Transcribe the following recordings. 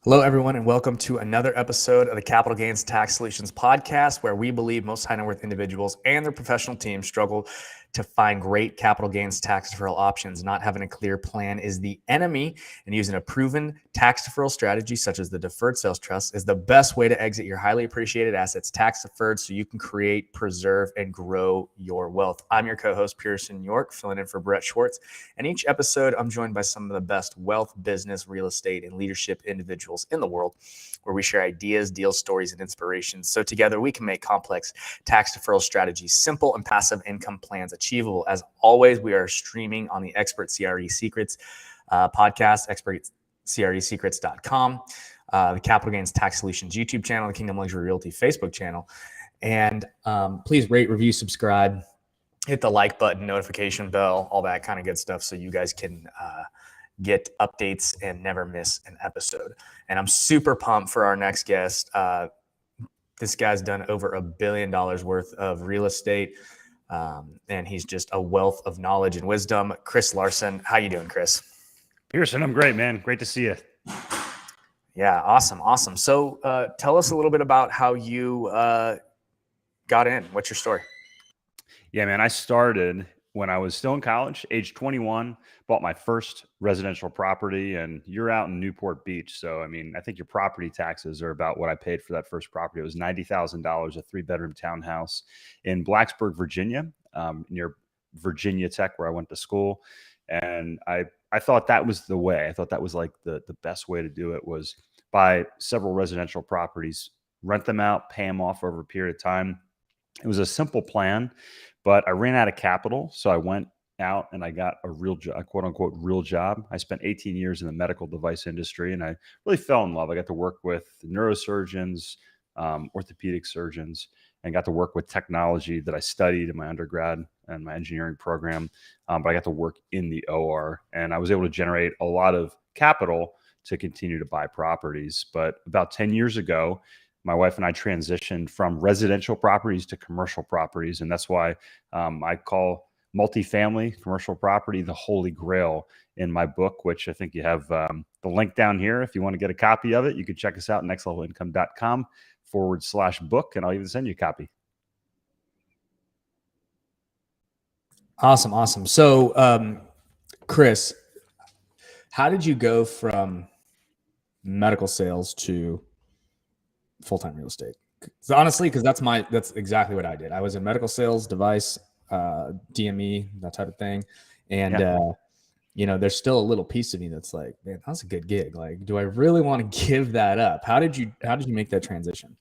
Hello, everyone, and welcome to another episode of the Capital Gains Tax Solutions podcast, where we believe most high net worth individuals and their professional teams struggle to find great capital gains tax deferral options. Not having a clear plan is the enemy, and using a proven tax deferral strategy, such as the deferred sales trust, is the best way to exit your highly appreciated assets tax deferred so you can create, preserve, and grow your wealth. I'm your co-host, Pearson York, filling in for Brett Schwartz. And each episode, I'm joined by some of the best wealth, business, real estate, and leadership individuals in the world, where we share ideas, deals, stories, and inspirations. So together we can make complex tax deferral strategies simple and passive income plans achievable. As always, we are streaming on the Expert CRE Secrets podcast, expertcresecrets.com, the Capital Gains Tax Solutions YouTube channel, the Kingdom Luxury Realty Facebook channel. And please rate, review, subscribe, hit the like button, notification bell, all that kind of good stuff, so you guys can get updates and never miss an episode. And I'm super pumped for our next guest. This guy's done over $1 billion worth of real estate, and he's just a wealth of knowledge and wisdom. Chris Larsen, how you doing, Chris? Pearson, I'm great, man. Great to see you. Yeah, awesome. So tell us a little bit about how you got in. What's your story? Yeah, man, I started when I was still in college, age 21, bought my first residential property, and you're out in Newport Beach. So, I mean, I think your property taxes are about what I paid for that first property. It was $90,000, a 3-bedroom townhouse in Blacksburg, Virginia, near Virginia Tech, where I went to school. And I thought that was the way. I thought that was like the best way to do it, was buy several residential properties, rent them out, pay them off over a period of time. It was a simple plan, but I ran out of capital. So I went out and I got a real job, quote unquote, real job. I spent 18 years in the medical device industry, and I really fell in love. I got to work with neurosurgeons, orthopedic surgeons, and got to work with technology that I studied in my undergrad and my engineering program. But I got to work in the OR, and I was able to generate a lot of capital to continue to buy properties. But about 10 years ago, my wife and I transitioned from residential properties to commercial properties. And that's why I call multifamily commercial property the holy grail in my book, which I think you have the link down here. If you want to get a copy of it, you can check us out, nextlevelincome.com/book, and I'll even send you a copy. Awesome. So, Chris, how did you go from medical sales to full-time real estate? So honestly, because that's exactly what I did. I was in medical sales, device, DME, that type of thing. And, there's still a little piece of me that's like, man, that's a good gig. Like, do I really want to give that up? How did you make that transition?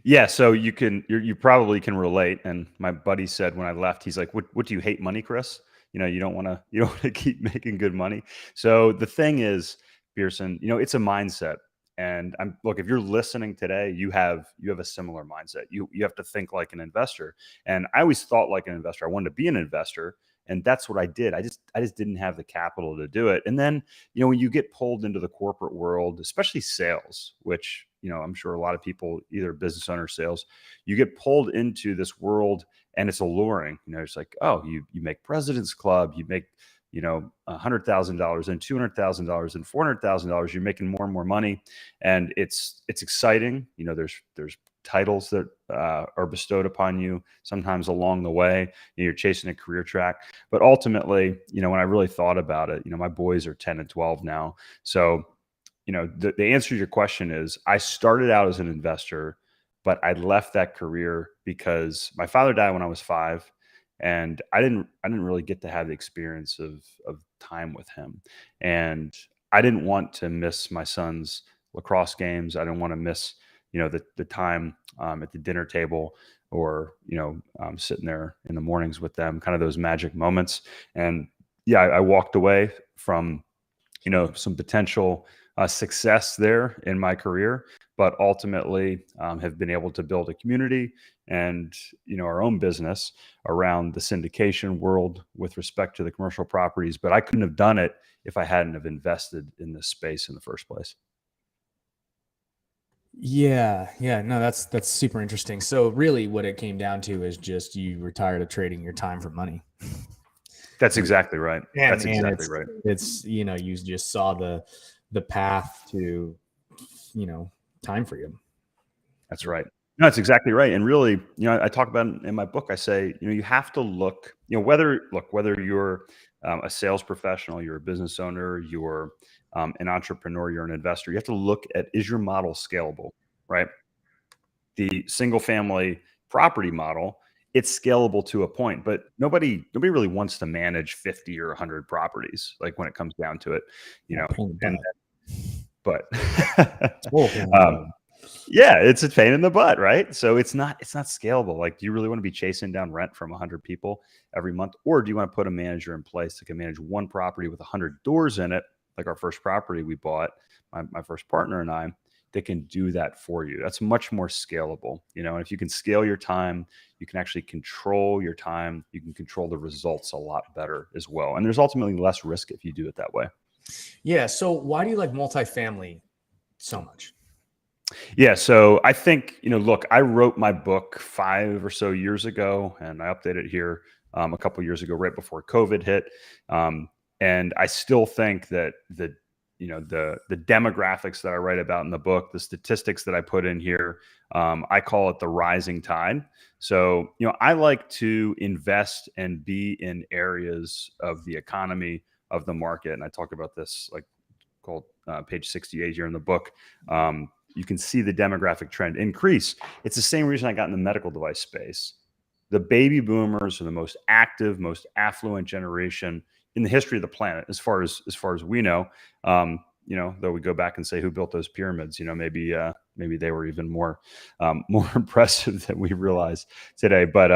Yeah. So you probably can relate. And my buddy said when I left, he's like, what do you hate money, Chris? You don't want to keep making good money. So the thing is, Pearson, it's a mindset. And look, if you're listening today, you have a similar mindset. You have to think like an investor. And I always thought like an investor. I wanted to be an investor, and that's what I did. I just didn't have the capital to do it. And then, when you get pulled into the corporate world, especially sales, which, I'm sure a lot of people, either business owner sales, you get pulled into this world and it's alluring. It's like, oh, you make President's Club, you make $100,000 and $200,000 and $400,000, you're making more and more money. And it's exciting. There's titles that are bestowed upon you sometimes along the way. You're chasing a career track. But ultimately, when I really thought about it, my boys are 10 and 12 now. So, the answer to your question is, I started out as an investor, but I left that career because my father died when I was 5. And I didn't really get to have the experience of time with him. And I didn't want to miss my son's lacrosse games. I didn't want to miss, the time at the dinner table, or, sitting there in the mornings with them, kind of those magic moments. And yeah, I walked away from, some potential success there in my career, but ultimately have been able to build a community and, our own business around the syndication world with respect to the commercial properties. But I couldn't have done it if I hadn't have invested in this space in the first place. Yeah. No, that's super interesting. So really what it came down to is just you were tired of trading your time for money. That's exactly right. It's you just saw the path to time for you. That's right. No, that's exactly right. And really, I talk about it in my book. I say, you have to look, whether you're a sales professional, you're a business owner, you're an entrepreneur, you're an investor, you have to look at, is your model scalable, right? The single family property model, it's scalable to a point, but nobody really wants to manage 50 or 100 properties, like when it comes down to it, and but Total pain in the butt. yeah, it's a pain in the butt, right? So it's not scalable. Like, do you really want to be chasing down rent from 100 people every month, or do you want to put a manager in place that can manage one property with 100 doors in it, like our first property we bought, my first partner and I, that can do that for you? That's much more scalable, and if you can scale your time, you can actually control your time. You can control the results a lot better as well, and there's ultimately less risk if you do it that way. Yeah. So why do you like multifamily so much? Yeah. So I think, look, I wrote my book 5 or so years ago, and I updated it here a couple of years ago, right before COVID hit. And I still think that the demographics that I write about in the book, the statistics that I put in here, I call it the rising tide. So, I like to invest and be in areas of the economy, of the market. And I talk about this called page 68 here in the book. You can see the demographic trend increase. It's the same reason I got in the medical device space. The baby boomers are the most active, most affluent generation in the history of the planet, as far as we know. Though we go back and say, who built those pyramids? Maybe they were even more impressive than we realize today. But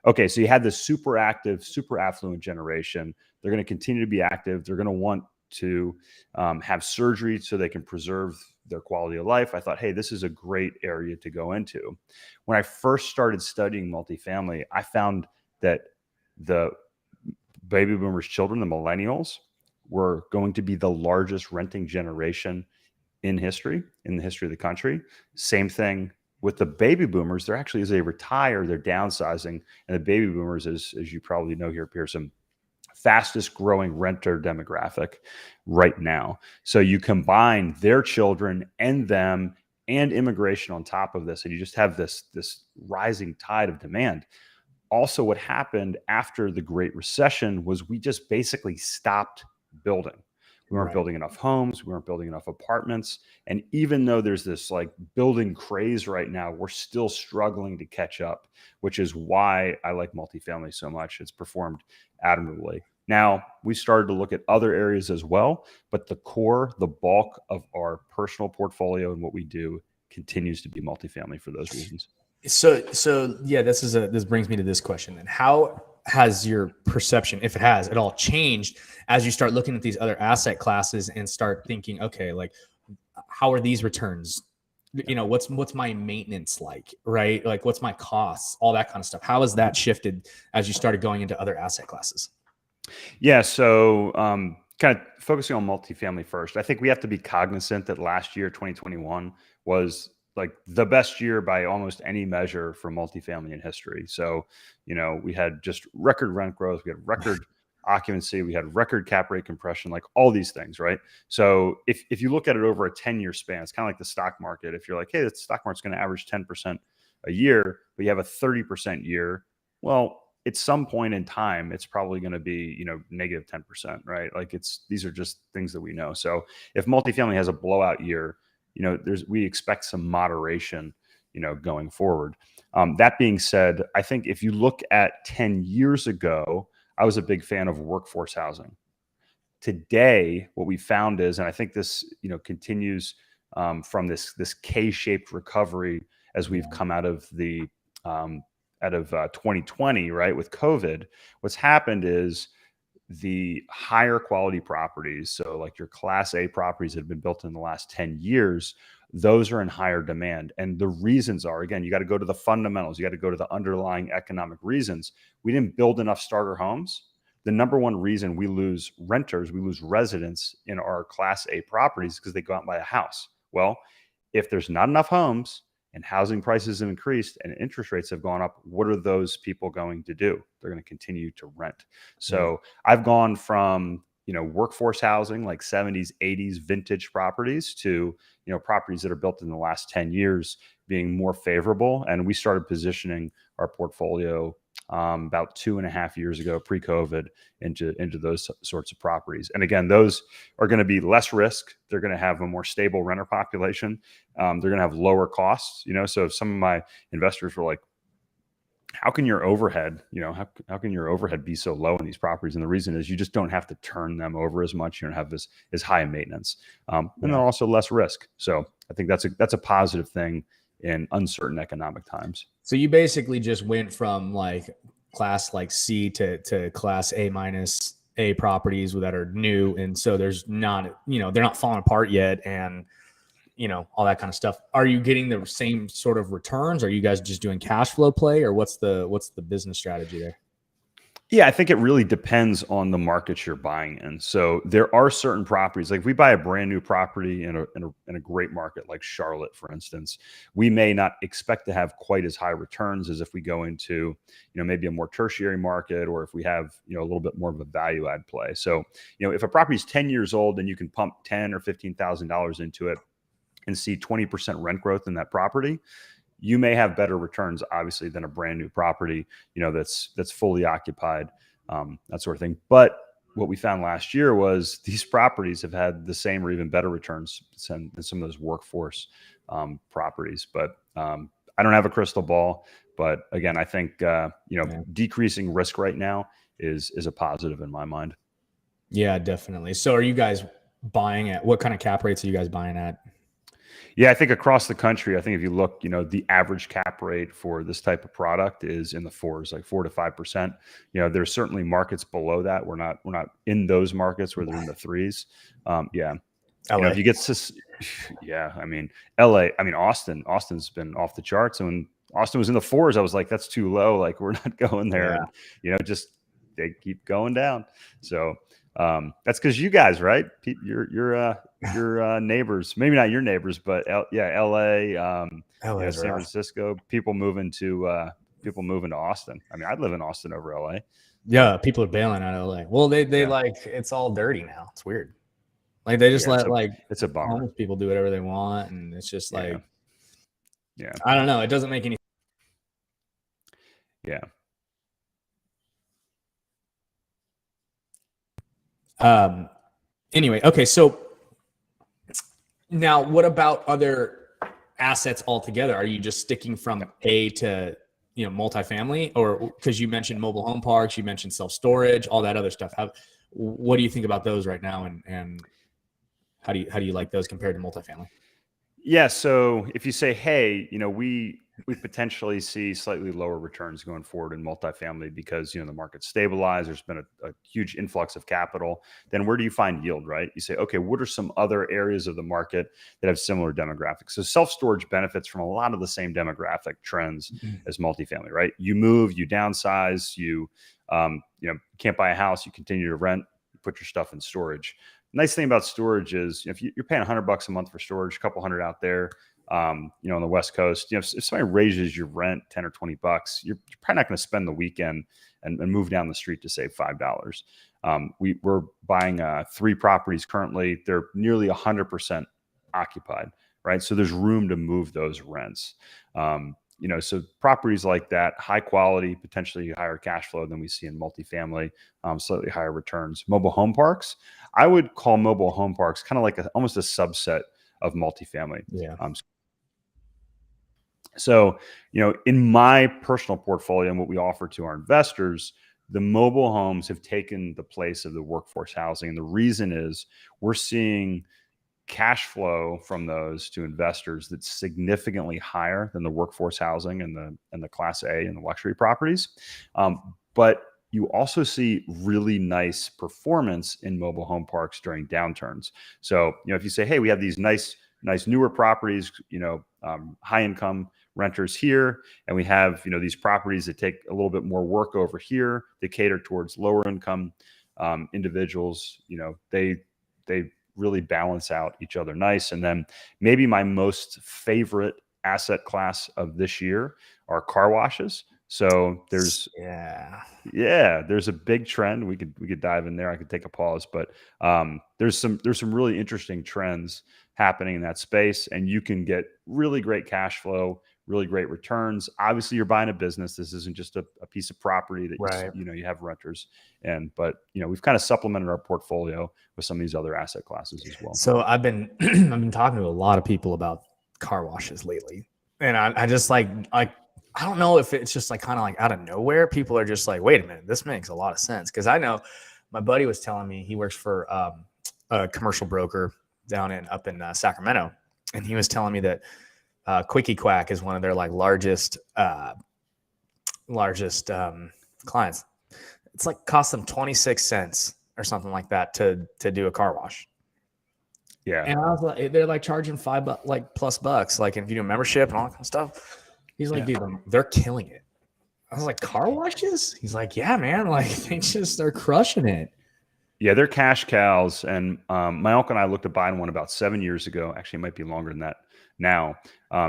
okay, so you had this super active, super affluent generation. They're going to continue to be active. They're going to want to have surgery so they can preserve their quality of life. I thought, hey, this is a great area to go into. When I first started studying multifamily, I found that the baby boomers' children, the millennials, were going to be the largest renting generation in the history of the country. Same thing with the baby boomers. They're actually, as they retire, they're downsizing. And the baby boomers, as you probably know here, Pearson, fastest growing renter demographic right now. So you combine their children and them and immigration on top of this, and you just have this rising tide of demand. Also, what happened after the Great Recession was we just basically stopped building. We weren't building enough homes. We weren't building enough apartments. And even though there's this building craze right now, we're still struggling to catch up, which is why I like multifamily so much. It's performed admirably. Now, we started to look at other areas as well, but the bulk of our personal portfolio and what we do continues to be multifamily for those reasons. So yeah, this brings me to this question. And how has your perception, if it has at all, changed as you start looking at these other asset classes and start thinking, okay, how are these returns? What's my maintenance like, right? What's my costs, all that kind of stuff. How has that shifted as you started going into other asset classes? Yeah. So kind of focusing on multifamily first, I think we have to be cognizant that last year, 2021, was the best year by almost any measure for multifamily in history. So, we had just record rent growth, we had record occupancy, we had record cap rate compression, all these things, right? So if you look at it over a 10-year span, it's kind of like the stock market. If you're like, hey, the stock market's going to average 10% a year, but you have a 30% year, well, at some point in time, it's probably going to be, negative 10%, right? These are just things that we know. So if multifamily has a blowout year, we expect some moderation, going forward. That being said, I think if you look at 10 years ago, I was a big fan of workforce housing. Today, what we found is, and I think this, continues from this K-shaped recovery as we've come out of 2020, right, with COVID. What's happened is the higher quality properties, so your Class A properties that have been built in the last 10 years, those are in higher demand. And the reasons are, again, you got to go to the fundamentals. You got to go to the underlying economic reasons. We didn't build enough starter homes. The number one reason we lose renters, we lose residents in our Class A properties because they go out and buy a house. Well, if there's not enough homes and housing prices have increased and interest rates have gone up, what are those people going to do? They're going to continue to rent. So I've gone from, workforce housing, like 70s, 80s vintage properties, to, properties that are built in the last 10 years being more favorable. And we started positioning our portfolio about 2.5 years ago, pre-COVID, into those sorts of properties. And again, those are going to be less risk. They're going to have a more stable renter population. They're going to have lower costs. So if some of my investors were like, how can your overhead, how can your overhead be so low in these properties? And the reason is you just don't have to turn them over as much. You don't have this as high maintenance, and then also less risk. So I think that's a positive thing in uncertain economic times. So you basically just went from like class like C to class A minus A properties that are new, and so there's not, they're not falling apart yet, and all that kind of stuff. Are you getting the same sort of returns? Are you guys just doing cash flow play, or what's the business strategy there? Yeah, I think it really depends on the markets you're buying in. So there are certain properties, like if we buy a brand new property in a great market like Charlotte, for instance, we may not expect to have quite as high returns as if we go into, maybe a more tertiary market, or if we have, a little bit more of a value add play. So, if a property is 10 years old and you can pump $10,000 or $15,000 into it and see 20% rent growth in that property, you may have better returns, obviously, than a brand new property, that's fully occupied, that sort of thing. But what we found last year was these properties have had the same or even better returns than some of those workforce properties. But I don't have a crystal ball. But again, I think decreasing risk right now is a positive in my mind. Yeah, definitely. So are you guys buying at what kind of cap rates are you guys buying at? Yeah, I think across the country, I think if you look, the average cap rate for this type of product is in the fours, like 4 to 5%. There's certainly markets below that. We're not in those markets where they're in the threes. Yeah. LA. If you get to, yeah, LA, Austin's been off the charts. And when Austin was in the fours, I was like, that's too low. Like, we're not going there. Yeah. And, just they keep going down. So that's because you guys, right? Your neighbors, maybe not your neighbors, but LA, San Francisco, people moving to Austin. I'd live in Austin over LA. Yeah, people are bailing out of LA. Well, they like, it's all dirty now. It's weird. Like they just let it's a bummer. Homeless people do whatever they want, and it's just like, yeah, I don't know. It doesn't make any. Yeah. Anyway, okay. So now, what about other assets altogether? Are you just sticking from A to multifamily, or because you mentioned mobile home parks, you mentioned self storage, all that other stuff? What do you think about those right now, and how do you like those compared to multifamily? Yeah. So if you say, hey, we potentially see slightly lower returns going forward in multifamily because, the market's stabilized, there's been a huge influx of capital, then where do you find yield, right? You say, okay, what are some other areas of the market that have similar demographics? So self-storage benefits from a lot of the same demographic trends as multifamily, right? You move, you downsize, you can't buy a house, you continue to rent, you put your stuff in storage. Nice thing about storage is if you're paying $100 a month for storage, a couple hundred out there, on the West Coast, if somebody raises your rent 10 or $20, you're probably not going to spend the weekend and move down the street to save $5. We're buying 3 properties currently. They're nearly 100% occupied, right? So there's room to move those rents. So properties like that, high quality, potentially higher cash flow than we see in multifamily, slightly higher returns. Mobile home parks, I would call mobile home parks kind of like almost a subset of multifamily. Yeah. So, in my personal portfolio and what we offer to our investors, the mobile homes have taken the place of the workforce housing. And the reason is we're seeing cash flow from those to investors that's significantly higher than the workforce housing and the class A and the luxury properties. But you also see really nice performance in mobile home parks during downturns. So, if you say, hey, we have these nice newer properties, high income renters here, and we have, these properties that take a little bit more work over here, they cater towards lower income individuals, they really balance out each other nice. And then maybe my most favorite asset class of this year are car washes. So there's Yeah. there's a big trend. We could dive in there. I could take a pause, but there's some really interesting trends happening in that space, and you can get really great cash flow, really great returns. Obviously, you're buying a business. This isn't just a piece of property that Right. you have renters, but we've kind of supplemented our portfolio with some of these other asset classes as well. So I've been I've been talking to a lot of people about car washes lately, and I just like I don't know if it's just like kind of like out of nowhere. People are just like, wait a minute, this makes a lot of sense. Because I know my buddy was telling me he works for a commercial broker down up in Sacramento, and he was telling me that Quickie Quack is one of their like largest clients. It's like cost them 26 cents or something like that to do a car wash. Yeah. And I was like, they're like charging $5 like plus bucks, like if you do membership and all that kind of stuff. He's like, dude, they're killing it. I was like, car washes? He's like, yeah, man. Like they're crushing it. Yeah, they're cash cows. And my uncle and I looked at buying one about 7 years ago. Actually, it might be longer than that now.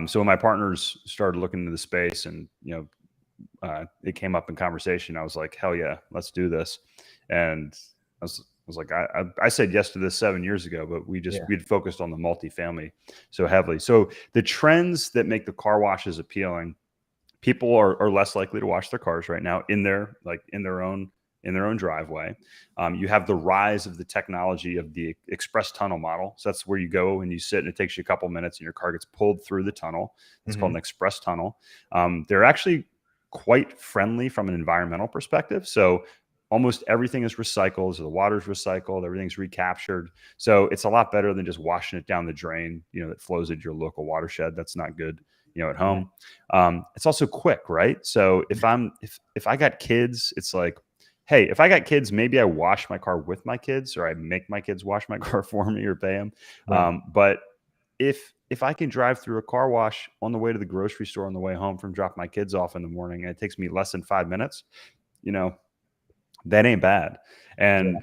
So when my partners started looking into the space and, it came up in conversation, I was like, hell yeah, let's do this. And I was like, I said yes to this 7 years ago, but we'd focused on the multifamily so heavily. So the trends that make the car washes appealing, people are less likely to wash their cars right now in their own driveway. You have the rise of the technology of the express tunnel model. So that's where you go and you sit and it takes you a couple minutes and your car gets pulled through the tunnel. It's called an express tunnel. They're actually quite friendly from an environmental perspective. So almost everything is recycled. So the water's recycled, everything's recaptured. So it's a lot better than just washing it down the drain, that flows into your local watershed. That's not good, at home. It's also quick, right? So if I got kids, it's like, hey, if I got kids, maybe I wash my car with my kids, or I make my kids wash my car for me or pay them. Right. But if I can drive through a car wash on the way to the grocery store on the way home from drop my kids off in the morning, and it takes me less than 5 minutes, that ain't bad. And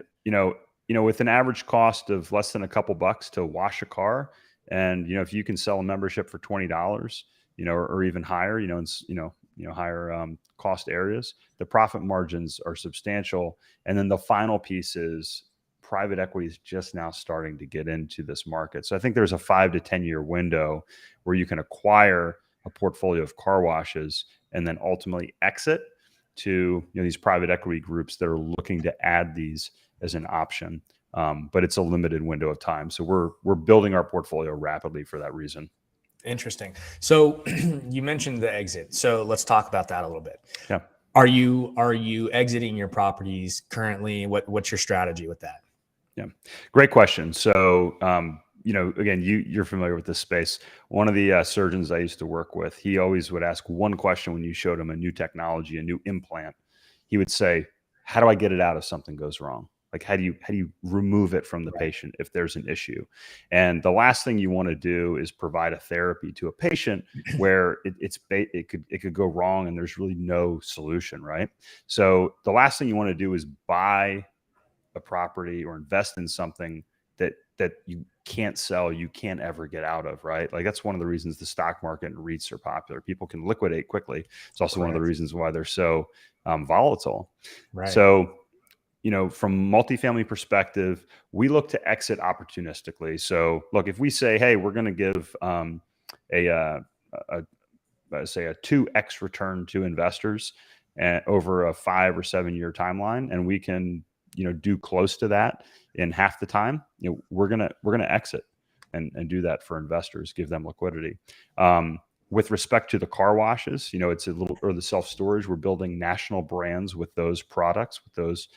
with an average cost of less than a couple bucks to wash a car, and if you can sell a membership for $20, or even higher, in higher cost areas, the profit margins are substantial. And then the final piece is private equity is just now starting to get into this market. So I think there's a 5 to 10 year window where you can acquire a portfolio of car washes and then ultimately exit to these private equity groups that are looking to add these as an option. But it's a limited window of time. So we're building our portfolio rapidly for that reason. Interesting. So you mentioned the exit. So let's talk about that a little bit. Yeah. Are you exiting your properties currently? What's your strategy with that? Yeah. Great question. So, again, you're familiar with this space. One of the surgeons I used to work with, he always would ask one question when you showed him a new technology, a new implant. He would say, how do I get it out if something goes wrong? Like, how do you remove it from the patient if there's an issue? And the last thing you want to do is provide a therapy to a patient where it could go wrong and there's really no solution, right? So the last thing you want to do is buy a property or invest in something that you can't sell, you can't ever get out of, right? Like that's one of the reasons the stock market and REITs are popular. People can liquidate quickly. It's also one of the reasons why they're so volatile. Right. So, from multifamily perspective, we look to exit opportunistically. So look, if we say, hey, we're going to give say a 2x return to investors over a 5 or 7 year timeline, and we can do close to that in half the time, we're gonna exit and do that for investors, give them liquidity. With respect to the car washes, it's or the self-storage, we're building national brands with those products, with those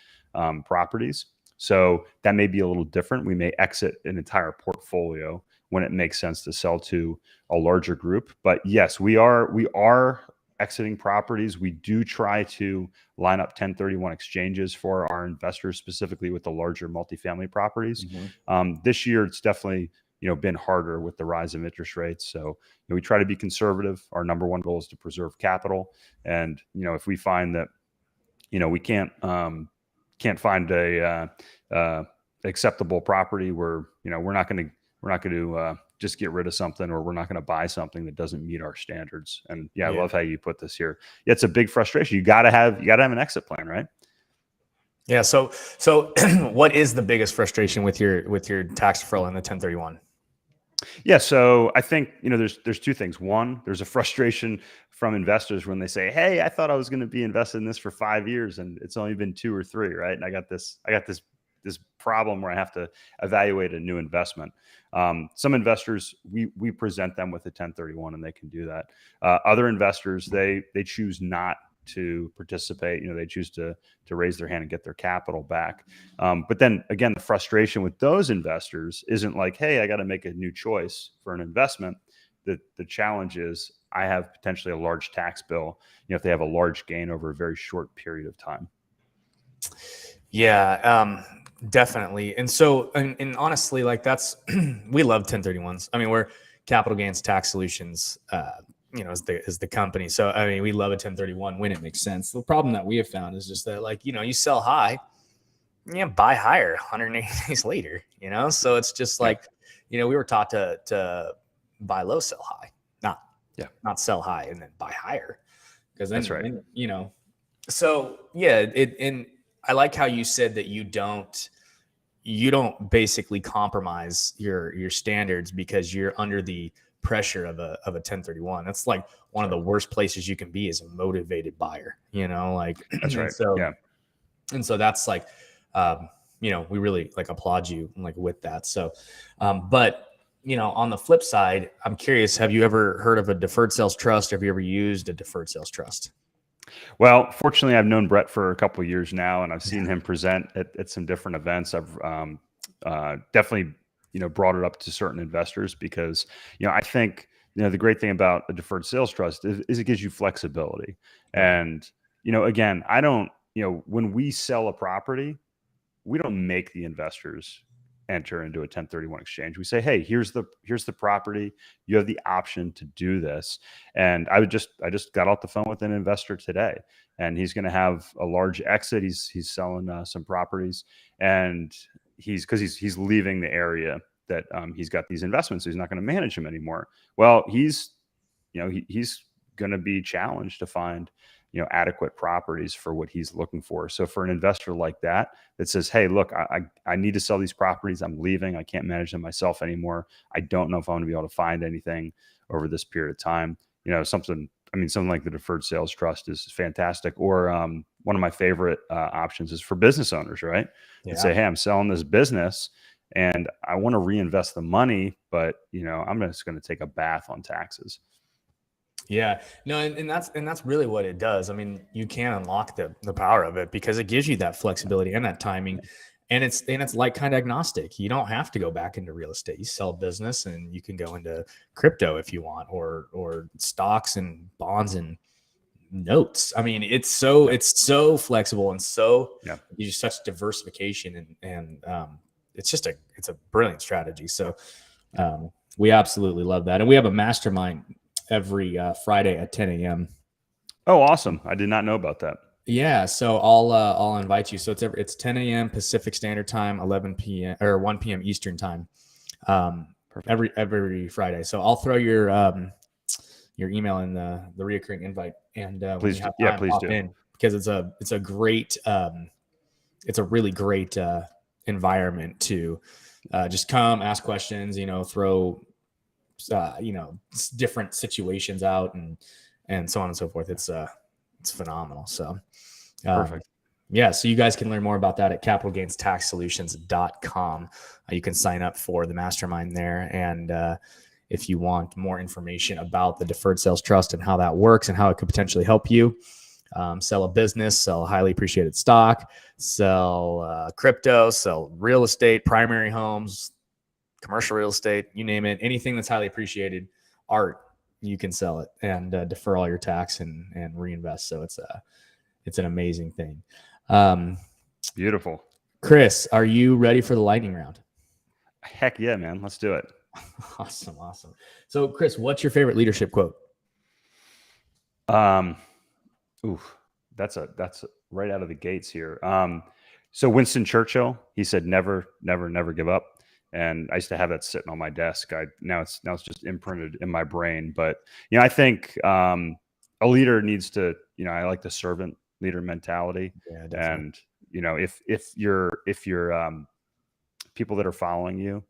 properties. So that may be a little different. We may exit an entire portfolio when it makes sense to sell to a larger group. But yes, we are exiting properties. We do try to line up 1031 exchanges for our investors, specifically with the larger multifamily properties. This year, it's definitely been harder with the rise of interest rates. So we try to be conservative. Our number one goal is to preserve capital. And if we find that we can't find a acceptable property where we're not going to just get rid of something, or we're not going to buy something that doesn't meet our standards. And yeah, I Yeah. love how you put this here. Yeah, it's a big frustration. You got to have an exit plan, right? Yeah. So what is the biggest frustration with your tax deferral in the 1031? Yeah, so I think there's two things. One, there's a frustration from investors when they say, "Hey, I thought I was going to be invested in this for 5 years, and it's only been 2 or 3, right? And I got this problem where I have to evaluate a new investment." Some investors, we present them with a 1031, and they can do that. Other investors, they choose not to participate. They choose to raise their hand and get their capital back. But then again, the frustration with those investors isn't like, "Hey, I got to make a new choice for an investment." The challenge is I have potentially a large tax bill, if they have a large gain over a very short period of time. Yeah, definitely. And so, and honestly, like that's, we love 1031s. I mean, we're Capital Gains Tax Solutions, is the company. So, I mean, we love a 1031 when it makes sense. The problem that we have found is just that, like, you sell high, buy higher 180 days later, So it's just like, we were taught to buy low, sell high, not sell high and then buy higher. Because then, That's right. So yeah, and I like how you said that you don't basically compromise your standards because you're under the pressure of a 1031. That's like one of the worst places you can be as a motivated buyer, like That's right. And so that's like, we really like applaud you like with that. So, but on the flip side, I'm curious, have you ever heard of a deferred sales trust? Have you ever used a deferred sales trust? Well, fortunately, I've known Brett for a couple of years now, and I've seen him present at some different events. I've definitely, brought it up to certain investors because, I think, the great thing about a deferred sales trust is it gives you flexibility. Right. And, again, I don't, when we sell a property, we don't make the investors enter into a 1031 exchange. We say, "Hey, here's the property. You have the option to do this." And I just got off the phone with an investor today, and he's going to have a large exit. He's selling some properties, and he's leaving the area that he's got these investments. So he's not going to manage them anymore. Well, he's going to be challenged to find adequate properties for what he's looking for. So for an investor like that says, "Hey, look, I need to sell these properties. I'm leaving. I can't manage them myself anymore. I don't know if I'm going to be able to find anything over this period of time." Something like the deferred sales trust is fantastic. Or one of my favorite options is for business owners, right? Yeah. And say, "Hey, I'm selling this business and I want to reinvest the money, but I'm just going to take a bath on taxes." Yeah, no, and that's really what it does. I mean, you can unlock the power of it because it gives you that flexibility and that timing, and it's like kind of agnostic. You don't have to go back into real estate. You sell business, and you can go into crypto if you want, or stocks and bonds and notes. I mean, it's so flexible and so gives you such diversification, and it's a brilliant strategy. So we absolutely love that, and we have a mastermind every Friday at 10 a.m. Oh, awesome. I did not know about that. Yeah. So I'll invite you. So it's 10 a.m. Pacific Standard Time, 11 p.m. or 1 p.m. Eastern Time, every Friday. So I'll throw your email in the reoccurring invite, and when you have time, please pop do. in, because it's a great it's a really great environment to just come ask questions, throw different situations out and so on and so forth. It's phenomenal. So perfect. Yeah. So you guys can learn more about that at capitalgainstaxsolutions.com. You can sign up for the mastermind there. And if you want more information about the deferred sales trust and how that works and how it could potentially help you sell a business, sell highly appreciated stock, sell crypto, sell real estate, primary homes, commercial real estate, you name it, anything that's highly appreciated, art, you can sell it and defer all your tax and reinvest. So it's an amazing thing. Beautiful. Chris, are you ready for the lightning round? Heck yeah, man. Let's do it. Awesome. So Chris, what's your favorite leadership quote? That's right out of the gates here. So Winston Churchill, he said, never give up. And I used to have that sitting on my desk. Now it's just imprinted in my brain. But I think a leader needs to, I like the servant leader mentality. Yeah, definitely. And if you're people that are following you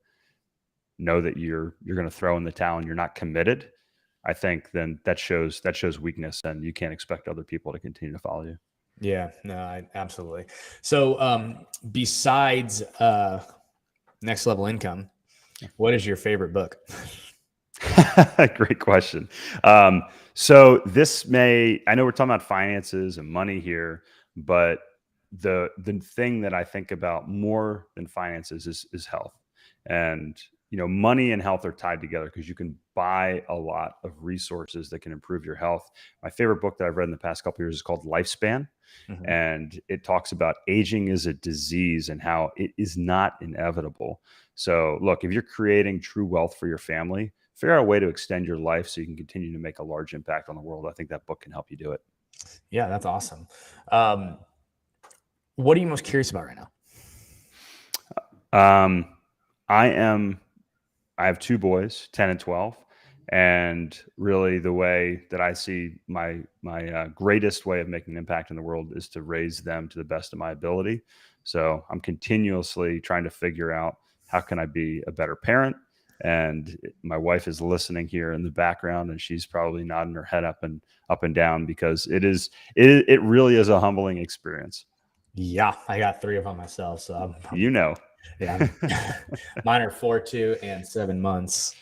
know that you're going to throw in the towel and you're not committed, I think then that shows weakness, and you can't expect other people to continue to follow you. Yeah, no, absolutely. So besides Next Level Income, what is your favorite book? Great question. So I know we're talking about finances and money here, but the thing that I think about more than finances is health. And money and health are tied together because you can buy a lot of resources that can improve your health. My favorite book that I've read in the past couple of years is called Lifespan. Mhm. And it talks about aging is a disease and how it is not inevitable. So look, if you're creating true wealth for your family, figure out a way to extend your life so you can continue to make a large impact on the world. I think that book can help you do it. Yeah, that's awesome. What are you most curious about right now? I have two boys, 10 and 12. And really the way that I see my greatest way of making an impact in the world is to raise them to the best of my ability. So I'm continuously trying to figure out how can I be a better parent. And my wife is listening here in the background, and she's probably nodding her head up and down, because it really is a humbling experience. Yeah, I got 3 of them myself. So Yeah. Mine are 4, 2, and 7 months,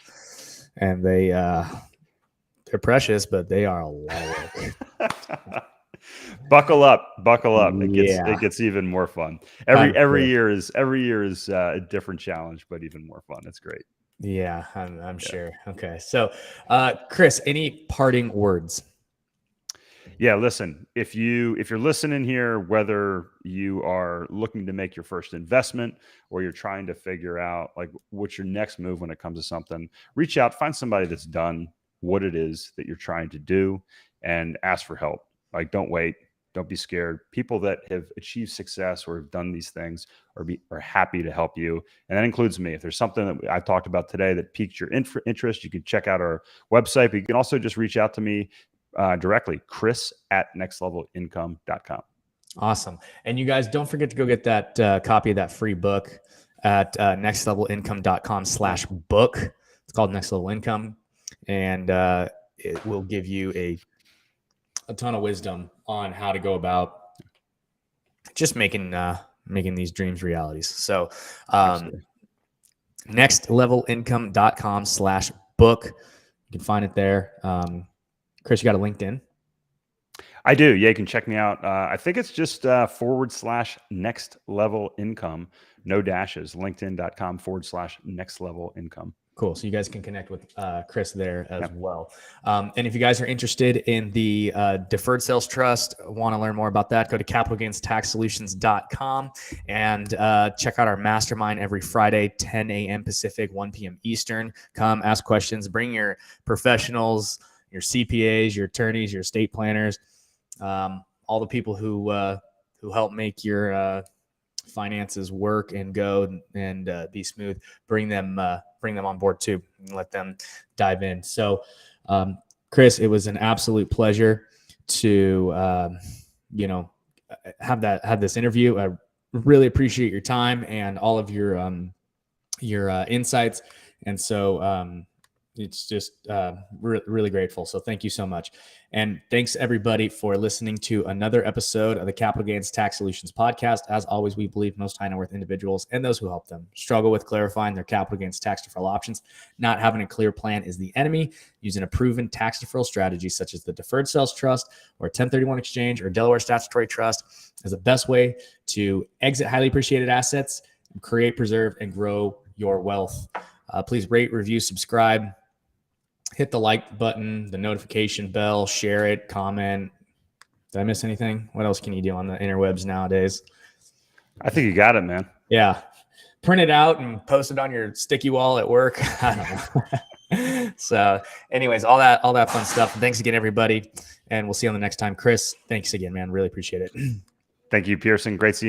and they're precious, but they are a lot of work. Buckle up. Yeah. It gets even more fun. I'm Every sure. year is a different challenge, but even more fun. It's great. Yeah, I'm sure. Okay. So, Chris, any parting words? Yeah, listen, if you're listening here, whether you are looking to make your first investment or you're trying to figure out like what's your next move when it comes to something, reach out, find somebody that's done what it is that you're trying to do, and ask for help. Like, don't wait. Don't be scared. People that have achieved success or have done these things are happy to help you. And that includes me. If there's something that I talked about today that piqued your interest, you can check out our website, but you can also just reach out to me directly, chris@nextlevelincome.com. Awesome. And you guys don't forget to go get that copy of that free book at nextlevelincome.com/book. It's called Next Level Income. And it will give you a ton of wisdom on how to go about just making these dreams realities. So nextlevelincome.com/book. You can find it there. Chris, you got a LinkedIn? I do. Yeah, you can check me out. I think it's just /next level income, no dashes, linkedin.com/next level income. Cool. So you guys can connect with Chris there as well. And if you guys are interested in the Deferred Sales Trust, want to learn more about that, go to capitalgainstaxsolutions.com and check out our Mastermind every Friday, 10 a.m. Pacific, 1 p.m. Eastern. Come ask questions, bring your professionals, your CPAs, your attorneys, your estate planners, all the people who help make your finances work and go and be smooth. Bring them on board too, and let them dive in. So, Chris, it was an absolute pleasure to have this interview. I really appreciate your time and all of your insights. And so it's just really grateful. So thank you so much. And thanks everybody for listening to another episode of the Capital Gains Tax Solutions podcast. As always, we believe most high net worth individuals and those who help them struggle with clarifying their capital gains tax deferral options. Not having a clear plan is the enemy. Using a proven tax deferral strategy such as the Deferred Sales Trust or 1031 exchange or Delaware Statutory Trust is the best way to exit highly appreciated assets, create, preserve, and grow your wealth. Please rate, review, subscribe. Hit the like button, the notification bell, share it, comment. Did I miss anything? What else can you do on the interwebs nowadays? I think you got it, man. Yeah. Print it out and post it on your sticky wall at work. I don't know. So anyways, all that fun stuff. Thanks again, everybody. And we'll see you on the next time. Chris, thanks again, man. Really appreciate it. Thank you, Pearson. Great seeing you.